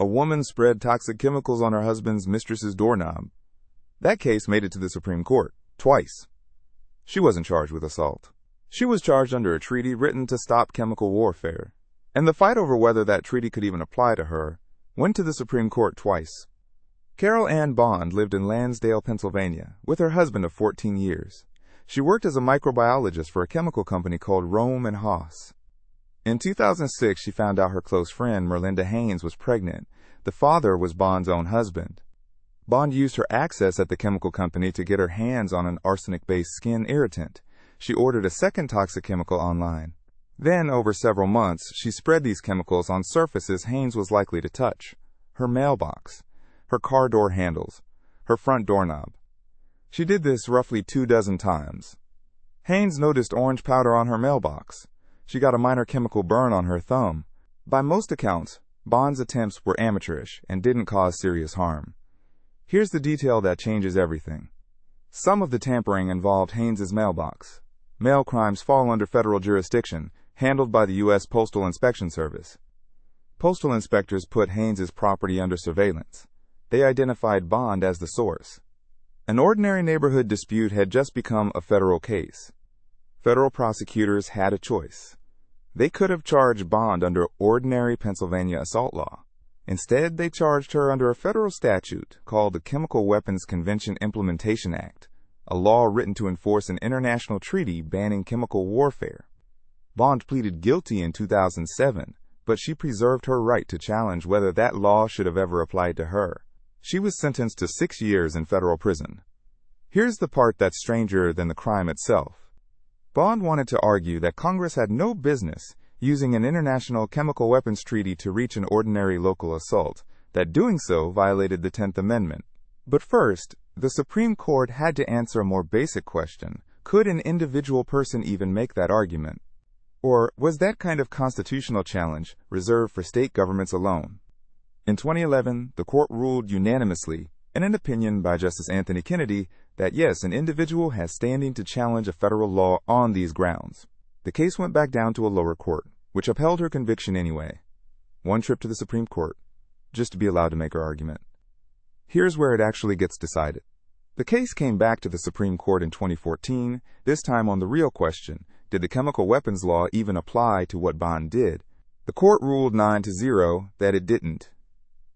A woman spread toxic chemicals on her husband's mistress's doorknob. That case made it to the Supreme Court, twice. She wasn't charged with assault. She was charged under a treaty written to stop chemical warfare, and the fight over whether that treaty could even apply to her went to the Supreme Court twice. Carol Ann Bond lived in Lansdale, Pennsylvania, with her husband of 14 years. She worked as a microbiologist for a chemical company called Rome and Haas. In 2006, she found out her close friend, Merlinda Haynes, was pregnant. The father was Bond's own husband. Bond used her access at the chemical company to get her hands on an arsenic-based skin irritant. She ordered a second toxic chemical online. Then, over several months, she spread these chemicals on surfaces Haynes was likely to touch: her mailbox, her car door handles, her front doorknob. She did this roughly 24 times. Haynes noticed orange powder on her mailbox. She got a minor chemical burn on her thumb. By most accounts, Bond's attempts were amateurish and didn't cause serious harm. Here's the detail that changes everything. Some of the tampering involved Haynes's mailbox. Mail crimes fall under federal jurisdiction, handled by the U.S. Postal Inspection Service. Postal inspectors put Haynes's property under surveillance. They identified Bond as the source. An ordinary neighborhood dispute had just become a federal case. Federal prosecutors had a choice. They could have charged Bond under ordinary Pennsylvania assault law. Instead, they charged her under a federal statute called the Chemical Weapons Convention Implementation Act, a law written to enforce an international treaty banning chemical warfare. Bond pleaded guilty in 2007, but she preserved her right to challenge whether that law should have ever applied to her. She was sentenced to 6 years in federal prison. Here's the part that's stranger than the crime itself. Bond wanted to argue that Congress had no business using an international chemical weapons treaty to reach an ordinary local assault, that doing so violated the 10th Amendment. But first, the Supreme Court had to answer a more basic question: could an individual person even make that argument? Or was that kind of constitutional challenge reserved for state governments alone? In 2011, the court ruled unanimously, in an opinion by Justice Anthony Kennedy, that yes, an individual has standing to challenge a federal law on these grounds. The case went back down to a lower court, which upheld her conviction anyway. One trip to the Supreme Court, just to be allowed to make her argument. Here's where it actually gets decided. The case came back to the Supreme Court in 2014, this time on the real question: did the chemical weapons law even apply to what Bond did? The court ruled 9-0 that it didn't.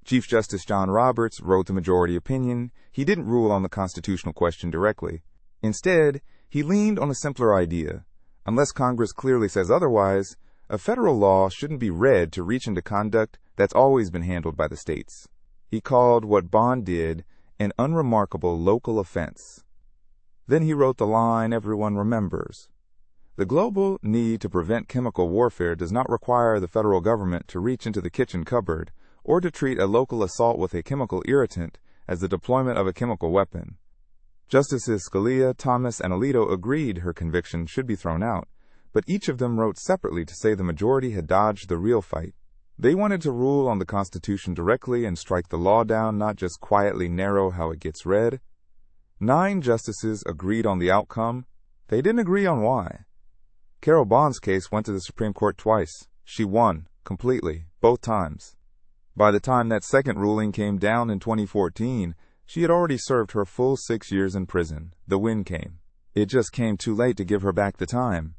Chief Justice John Roberts wrote the majority opinion. He didn't rule on the constitutional question directly. Instead, he leaned on a simpler idea. Unless Congress clearly says otherwise, a federal law shouldn't be read to reach into conduct that's always been handled by the states. He called what Bond did an unremarkable local offense. Then he wrote the line everyone remembers: the global need to prevent chemical warfare does not require the federal government to reach into the kitchen cupboard or to treat a local assault with a chemical irritant as the deployment of a chemical weapon. Justices Scalia, Thomas, and Alito agreed her conviction should be thrown out, but each of them wrote separately to say the majority had dodged the real fight. They wanted to rule on the Constitution directly and strike the law down, not just quietly narrow how it gets read. 9 justices agreed on the outcome. They didn't agree on why. Carol Bond's case went to the Supreme Court twice. She won, completely, both times. By the time that second ruling came down in 2014, she had already served her full 6 years in prison. The win came. It just came too late to give her back the time.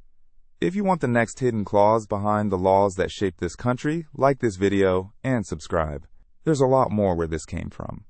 If you want the next hidden clause behind the laws that shape this country, like this video and subscribe. There's a lot more where this came from.